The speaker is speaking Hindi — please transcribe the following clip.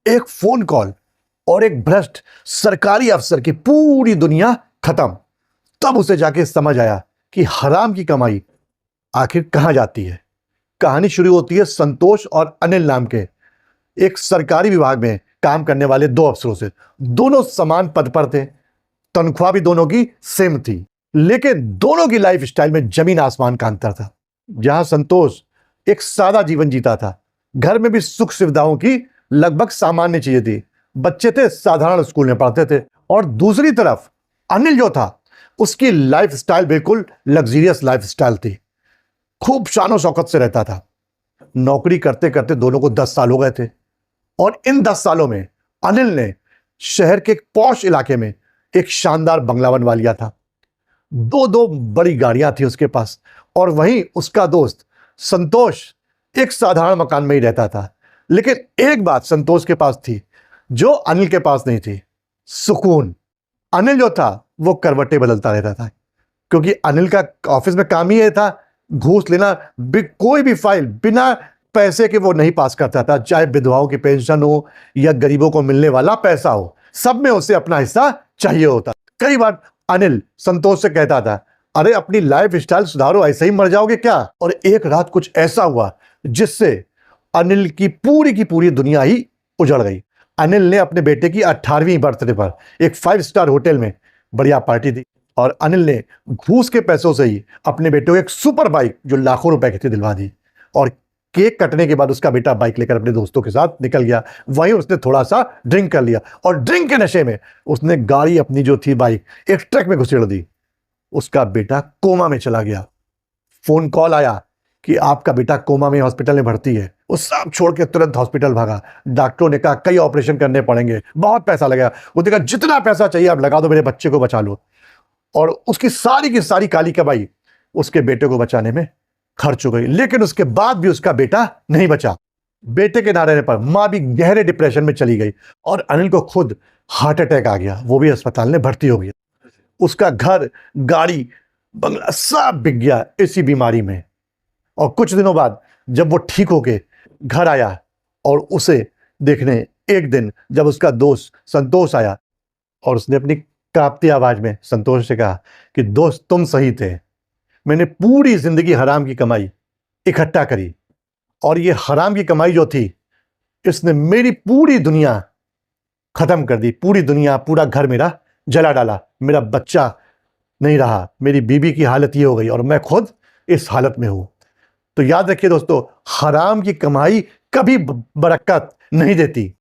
एक फोन कॉल और एक भ्रष्ट सरकारी अफसर की पूरी दुनिया खत्म। तब उसे जाके समझ आया कि हराम की कमाई आखिर कहां जाती है। कहानी शुरू होती है संतोष और अनिल नाम के एक सरकारी विभाग में काम करने वाले दो अफसरों से। दोनों समान पद पर थे, तनख्वाह भी दोनों की सेम थी, लेकिन दोनों की लाइफ स्टाइल में जमीन आसमान का अंतर था। जहां संतोष एक सादा जीवन जीता था, घर में भी सुख सुविधाओं की लगभग सामान्य चीजें थी, बच्चे थे साधारण स्कूल में पढ़ते थे। और दूसरी तरफ अनिल जो था, उसकी लाइफ स्टाइल बिल्कुल लग्जरियस लाइफ स्टाइल थी, खूब शानो शौकत से रहता था। नौकरी करते करते दोनों को 10 साल हो गए थे और इन 10 सालों में अनिल ने शहर के एक पॉश इलाके में एक शानदार बंगला बनवा लिया था। दो दो बड़ी गाड़ियां थी उसके पास। और वहीं उसका दोस्त संतोष एक साधारण मकान में ही रहता था। लेकिन एक बात संतोष के पास थी जो अनिल के पास नहीं थी, सुकून। अनिल जो था वो करवटें बदलता रहता था, क्योंकि अनिल का ऑफिस में काम ही ये था, घूस लेना। कोई भी फाइल बिना पैसे के वो नहीं पास करता था, चाहे विधवाओं की पेंशन हो या गरीबों को मिलने वाला पैसा हो, सब में उसे अपना हिस्सा चाहिए होता। कई बार अनिल संतोष से कहता था, अरे अपनी लाइफ स्टाइल सुधारो, ऐसे ही मर जाओगे क्या। और एक रात कुछ ऐसा हुआ जिससे अनिल की पूरी दुनिया ही उजड़ गई। अनिल ने अपने बेटे की 18वीं बर्थडे पर एक 5 स्टार होटल में बढ़िया पार्टी दी और अनिल ने घूस के पैसों से ही अपने बेटे को एक सुपर बाइक जो लाखों रुपए की थी दिलवा दी। और केक कटने के बाद उसका बेटा बाइक लेकर अपने दोस्तों के साथ निकल गया। वहीं उसने थोड़ा सा ड्रिंक कर लिया और ड्रिंक के नशे में उसने गाड़ी अपनी जो थी बाइक एक ट्रक में घुसेड़ दी। उसका बेटा कोमा में चला गया। फोन कॉल आया कि आपका बेटा कोमा में हॉस्पिटल में भर्ती है। वो सब छोड़ के तुरंत हॉस्पिटल भागा। डॉक्टरों ने कहा कई ऑपरेशन करने पड़ेंगे, बहुत पैसा लगेगा। वो देखा जितना पैसा चाहिए आप लगा दो, मेरे बच्चे को बचा लो। और उसकी सारी की सारी काली कमाई उसके बेटे को बचाने में खर्च हो गई। लेकिन उसके बाद भी उसका बेटा नहीं बचा। बेटे के ना रहने पर मां भी गहरे डिप्रेशन में चली गई और अनिल को खुद हार्ट अटैक आ गया। वो भी अस्पताल में भर्ती हो गया। उसका घर, गाड़ी, बंगला सब बिक गया इसी बीमारी में। और कुछ दिनों बाद जब वो ठीक होके घर आया और उसे देखने एक दिन जब उसका दोस्त संतोष आया और उसने अपनी कांपती आवाज में संतोष से कहा कि दोस्त तुम सही थे, मैंने पूरी जिंदगी हराम की कमाई इकट्ठा करी और ये हराम की कमाई जो थी इसने मेरी पूरी दुनिया खत्म कर दी। पूरी दुनिया, पूरा घर मेरा जला डाला। मेरा बच्चा नहीं रहा, मेरी बीबी की हालत ये हो गई और मैं खुद इस हालत में हूं। तो याद रखिए दोस्तों, हराम की कमाई कभी बरकत नहीं देती।